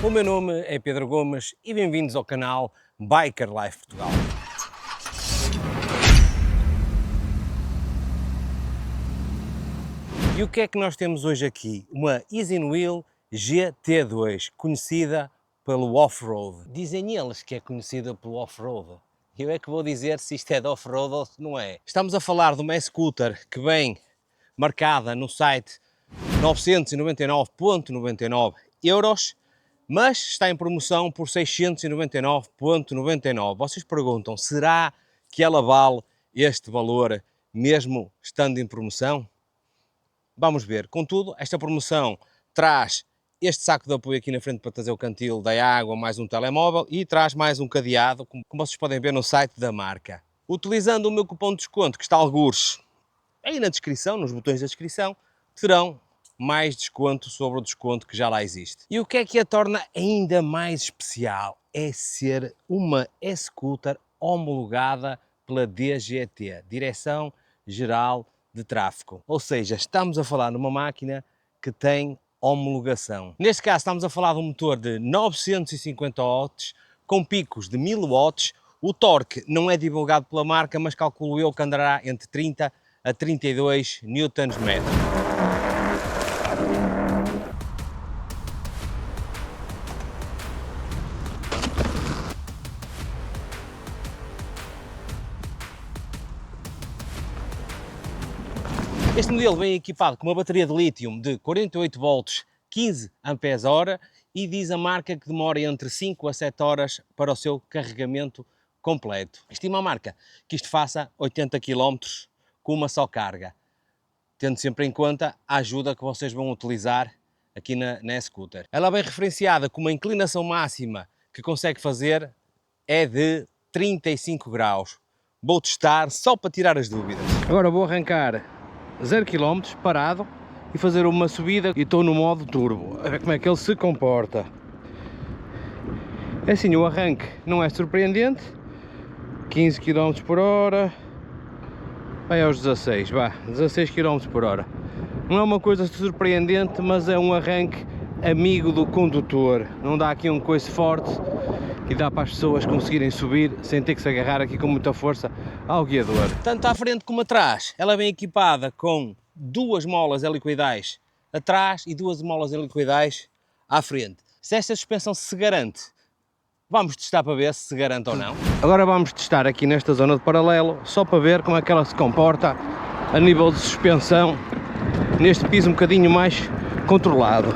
O meu nome é Pedro Gomes e bem-vindos ao canal Biker Life Portugal. E o que é que nós temos hoje aqui? Uma Easinwheel GT2, conhecida pelo off-road. Dizem eles que é conhecida pelo off-road. Eu é que vou dizer se isto é de off-road ou se não é. Estamos a falar de uma scooter que vem marcada no site 999,99 €, mas está em promoção por 699,99. Vocês perguntam, será que ela vale este valor mesmo estando em promoção? Vamos ver. Contudo, esta promoção traz este saco de apoio aqui na frente para trazer o cantil da água, mais um telemóvel e traz mais um cadeado, como vocês podem ver no site da marca. Utilizando o meu cupom de desconto, que está algures aí na descrição, nos botões da descrição, terão mais desconto sobre o desconto que já lá existe. E o que é que a torna ainda mais especial? É ser uma scooter homologada pela DGT, Direção-Geral de Tráfego. Ou seja, estamos a falar numa máquina que tem homologação. Neste caso estamos a falar de um motor de 950 watts, com picos de 1000 watts. O torque não é divulgado pela marca, mas calculo eu que andará entre 30 a 32 Nm. Este modelo vem equipado com uma bateria de lítio de 48 volts, 15 Ah e diz a marca que demora entre 5 a 7 horas para o seu carregamento completo. Estima a marca que isto faça 80 km com uma só carga, tendo sempre em conta a ajuda que vocês vão utilizar aqui na scooter. Ela vem referenciada com uma inclinação máxima que consegue fazer é de 35 graus. Vou testar só para tirar as dúvidas. Agora vou arrancar 0 km parado e fazer uma subida e estou no modo turbo, a ver como é que ele se comporta. É assim, o arranque não é surpreendente, 15 km por hora, vai aos 16, 16 km por hora. Não é uma coisa surpreendente, mas é um arranque amigo do condutor, não dá aqui um coice forte e dá para as pessoas conseguirem subir sem ter que se agarrar aqui com muita força ao guiador. Tanto à frente como atrás, ela vem equipada com duas molas helicoidais atrás e duas molas helicoidais à frente. Se esta suspensão se garante, vamos testar para ver se garante ou não. Agora vamos testar aqui nesta zona de paralelo, só para ver como é que ela se comporta a nível de suspensão, neste piso um bocadinho mais controlado.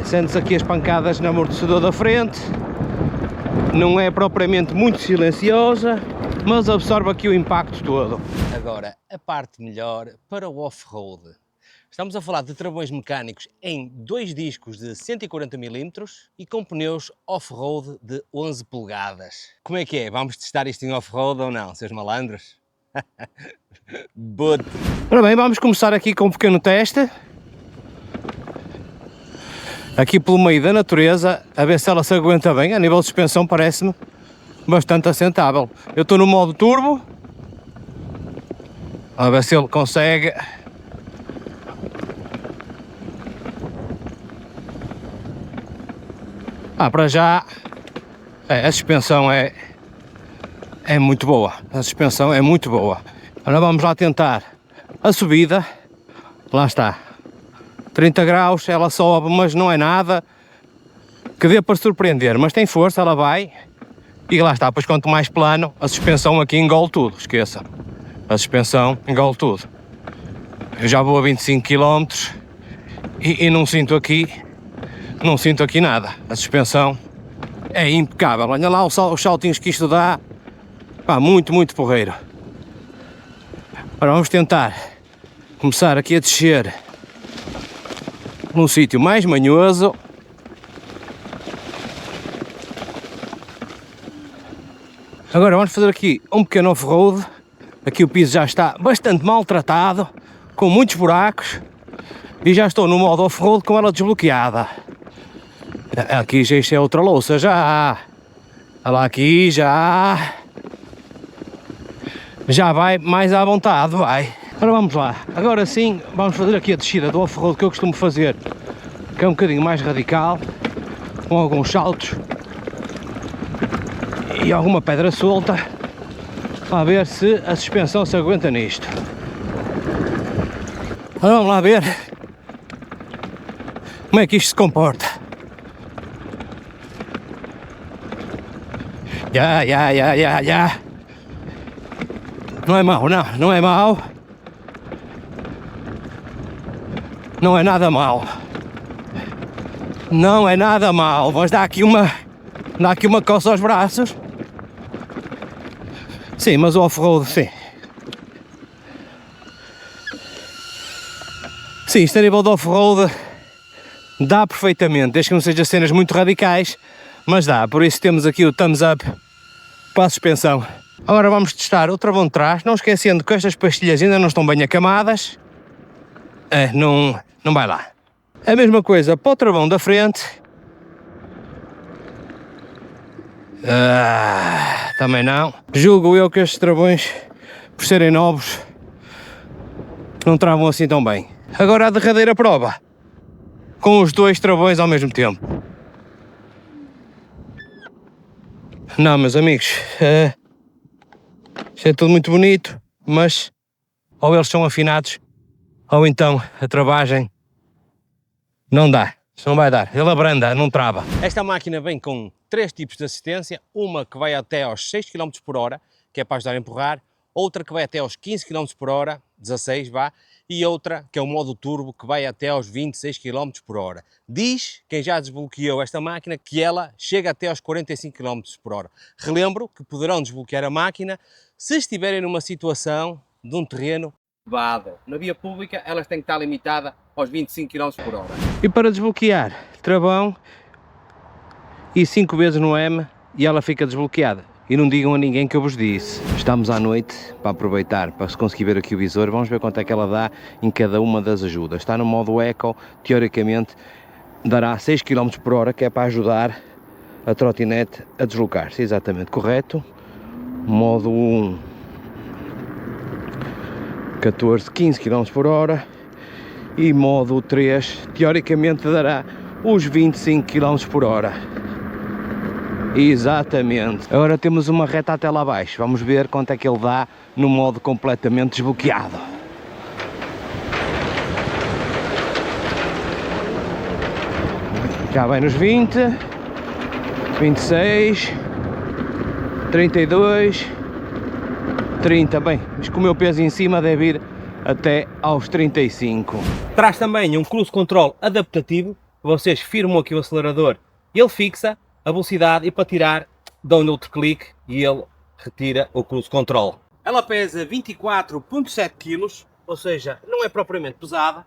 Sente-se aqui as pancadas no amortecedor da frente. Não é propriamente muito silenciosa, mas absorve aqui o impacto todo. Agora, a parte melhor para o off-road. Estamos a falar de travões mecânicos em 2 discos de 140 mm e com pneus off-road de 11 polegadas. Como é que é? Vamos testar isto em off-road ou não, seus malandros? Bote! Ora bem, vamos começar aqui com um pequeno teste. Aqui pelo meio da natureza, a ver se ela se aguenta bem. A nível de suspensão parece-me bastante assentável. Eu estou no modo turbo, a ver se ele consegue. Para já a suspensão é muito boa. A suspensão é muito boa. Agora vamos lá tentar a subida. Lá está. 30 graus, ela sobe, mas não é nada que dê para surpreender, mas tem força, ela vai e lá está. Pois quanto mais plano, a suspensão aqui engole tudo, esqueça, a suspensão engole tudo. Eu já vou a 25 km e não sinto aqui nada, a suspensão é impecável. Olha lá os saltinhos que isto dá, muito porreiro. Agora vamos tentar começar aqui a descer num sítio mais manhoso. Agora vamos fazer aqui um pequeno off-road. Aqui o piso já está bastante maltratado, com muitos buracos, e já estou no modo off-road com ela desbloqueada. Aqui já isto é outra louça já. Olha lá, aqui já vai mais à vontade, vai. Ora vamos lá, agora sim vamos fazer aqui a descida do off-road que eu costumo fazer, que é um bocadinho mais radical, com alguns saltos e alguma pedra solta, para ver se a suspensão se aguenta nisto. Ora, vamos lá ver como é que isto se comporta. Já. Não é mau, não é mau. Não é nada mau. Não é nada mau. Vamos dar aqui uma coça aos braços. Sim, mas o off-road, sim. Sim, isto a nível de off-road dá perfeitamente, desde que não sejam cenas muito radicais, mas dá. Por isso temos aqui o thumbs up para a suspensão. Agora vamos testar o travão de trás, não esquecendo que estas pastilhas ainda não estão bem acamadas. Não vai lá. A mesma coisa para o travão da frente. Também não. Julgo eu que estes travões, por serem novos, não travam assim tão bem. Agora a derradeira prova, com os dois travões ao mesmo tempo. Não, meus amigos, isto é tudo muito bonito, mas ou eles são afinados, ou então a travagem não dá. Isto não vai dar, ele abranda, não trava. Esta máquina vem com 3 tipos de assistência, uma que vai até aos 6 km por hora, que é para ajudar a empurrar, outra que vai até aos 15 km por hora, 16 vá, e outra que é o modo turbo, que vai até aos 26 km por hora. Diz, quem já desbloqueou esta máquina, que ela chega até aos 45 km por hora. Relembro que poderão desbloquear a máquina se estiverem numa situação de um terreno vado. Na via pública elas têm que estar limitada aos 25 km por hora. E para desbloquear travão e 5 vezes no M e ela fica desbloqueada. E não digam a ninguém que eu vos disse. Estamos à noite para aproveitar, para se conseguir ver aqui o visor. Vamos ver quanto é que ela dá em cada uma das ajudas. Está no modo Eco, teoricamente dará 6 km por hora, que é para ajudar a trotinete a deslocar-se. Exatamente, correto. Modo 1, 14, 15 km por hora. E modo 3, teoricamente dará os 25 km por hora. Exatamente. Agora temos uma reta até lá abaixo. Vamos ver quanto é que ele dá no modo completamente desbloqueado. Já vai nos 20, 26, 32, 30. Bem, mas com o meu peso em cima deve ir até aos 35. Traz também um cruise control adaptativo. Vocês firmam aqui o acelerador, ele fixa a velocidade e para tirar dão-lhe outro clique e ele retira o cruise control. Ela pesa 24,7 kg, ou seja, não é propriamente pesada.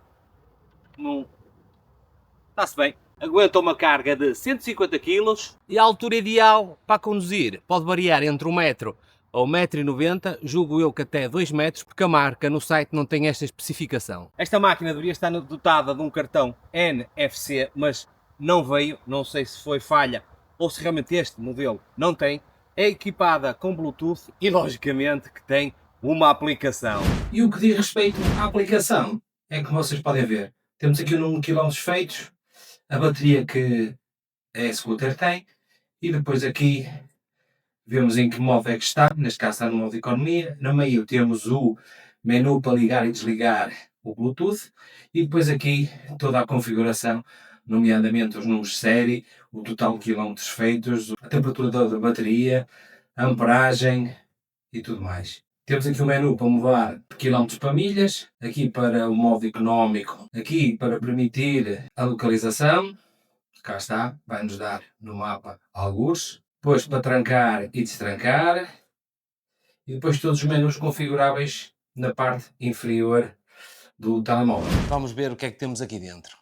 Está-se bem. Aguenta uma carga de 150 kg e a altura ideal para conduzir pode variar entre 1 metro ou 1,90 m, julgo eu que até 2 metros, porque a marca no site não tem esta especificação. Esta máquina deveria estar dotada de um cartão NFC, mas não veio, não sei se foi falha ou se realmente este modelo não tem. É equipada com Bluetooth e logicamente que tem uma aplicação. E o que diz respeito à aplicação é que vocês podem ver, temos aqui o número de quilómetros feitos, a bateria que a scooter tem e depois aqui vemos em que modo é que está, neste caso está no modo economia. No meio temos o menu para ligar e desligar o Bluetooth e depois aqui toda a configuração, nomeadamente os números de série, o total de quilómetros feitos, a temperatura da bateria, a amperagem e tudo mais. Temos aqui o menu para mudar de quilómetros para milhas, aqui para o modo económico, aqui para permitir a localização, cá está, vai-nos dar no mapa algures, depois para trancar e destrancar, e depois todos os menus configuráveis na parte inferior do telemóvel. Vamos ver o que é que temos aqui dentro.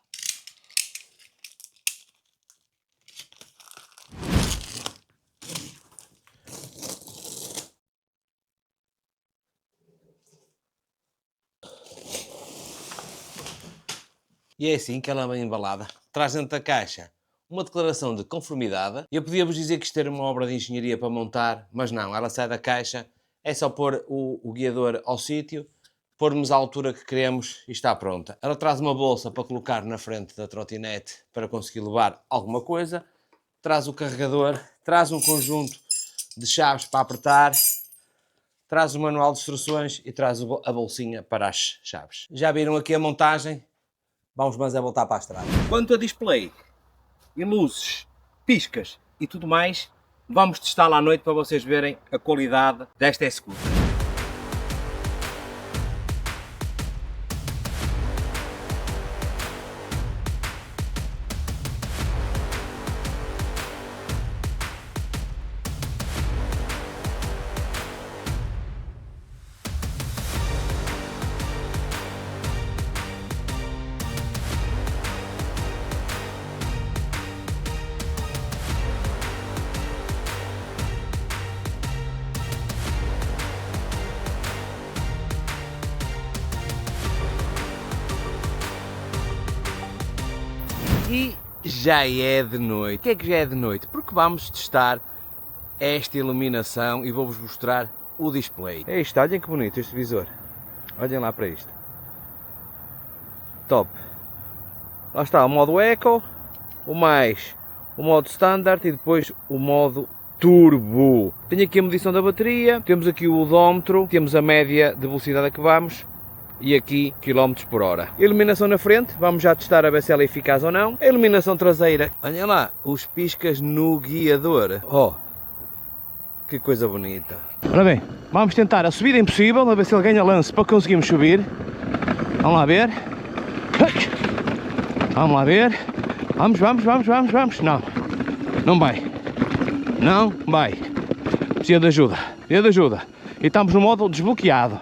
E é assim que ela vem embalada. Traz dentro da caixa uma declaração de conformidade. Eu podia-vos dizer que isto era uma obra de engenharia para montar, mas não, ela sai da caixa, é só pôr o guiador ao sítio, pormos à altura que queremos e está pronta. Ela traz uma bolsa para colocar na frente da trotinete para conseguir levar alguma coisa. traz o carregador, traz um conjunto de chaves para apertar, traz o manual de instruções e traz a bolsinha para as chaves. Já viram aqui a montagem? Vamos mas é voltar para a estrada. Quanto a display e luzes, piscas e tudo mais, vamos testá-la à noite para vocês verem a qualidade desta e-scooter. E já é de noite. Porquê é que já é de noite? Porque vamos testar esta iluminação e vou-vos mostrar o display. É isto, olhem que bonito este visor. Olhem lá para isto. Top. Lá está o modo Eco, o modo Standard e depois o modo Turbo. Tenho aqui a medição da bateria, temos aqui o odómetro, temos a média de velocidade a que vamos. E aqui km por hora. Iluminação na frente, vamos já testar a ver se ela é eficaz ou não. A iluminação traseira, olhem lá, os piscas no guiador. Oh, que coisa bonita. Ora bem, vamos tentar a subida impossível, a ver se ele ganha lance para conseguirmos subir. Vamos lá ver. Vamos lá ver. Vamos. Não, não vai. Não vai. Precisa de ajuda. E estamos no modo desbloqueado.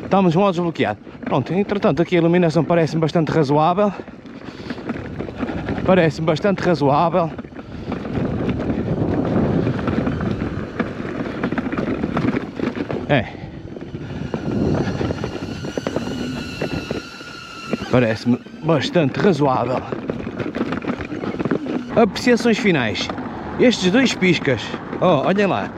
Estamos no modo desbloqueado. Pronto, entretanto aqui a iluminação parece-me bastante razoável. É. Parece-me bastante razoável. Apreciações finais. Estes dois piscas, olhem lá,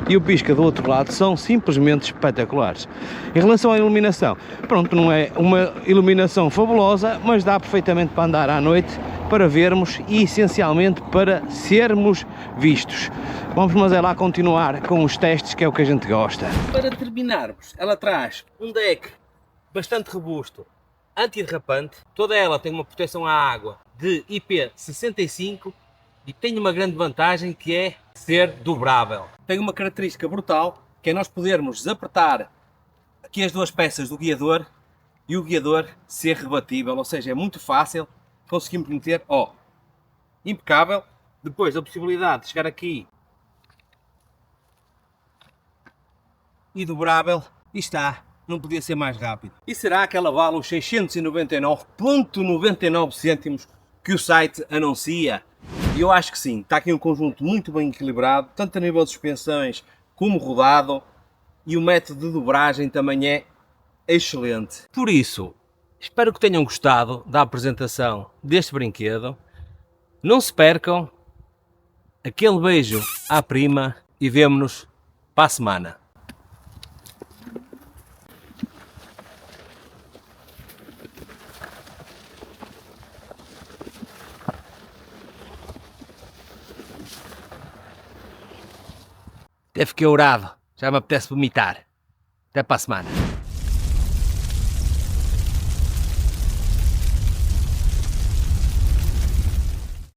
e o pisca do outro lado são simplesmente espetaculares. Em relação à iluminação, pronto, não é uma iluminação fabulosa, mas dá perfeitamente para andar à noite, para vermos e essencialmente para sermos vistos. Vamos mas é lá continuar com os testes, que é o que a gente gosta. Para terminarmos, ela traz um deck bastante robusto, antiderrapante, toda ela tem uma proteção à água de IP65 e tem uma grande vantagem que é ser dobrável. Tem uma característica brutal, que é nós podermos desapertar aqui as duas peças do guiador e o guiador ser rebatível, ou seja, é muito fácil, conseguimos meter, impecável. Depois a possibilidade de chegar aqui e dobrável, e está, não podia ser mais rápido. E será que ela vale os 699,99 cêntimos que o site anuncia? E eu acho que sim, está aqui um conjunto muito bem equilibrado, tanto a nível de suspensões como rodado, e o método de dobragem também é excelente. Por isso, espero que tenham gostado da apresentação deste brinquedo. Não se percam, aquele beijo à prima e vemo-nos para a semana. Até fiquei ourado, já me apetece vomitar. Até para a semana.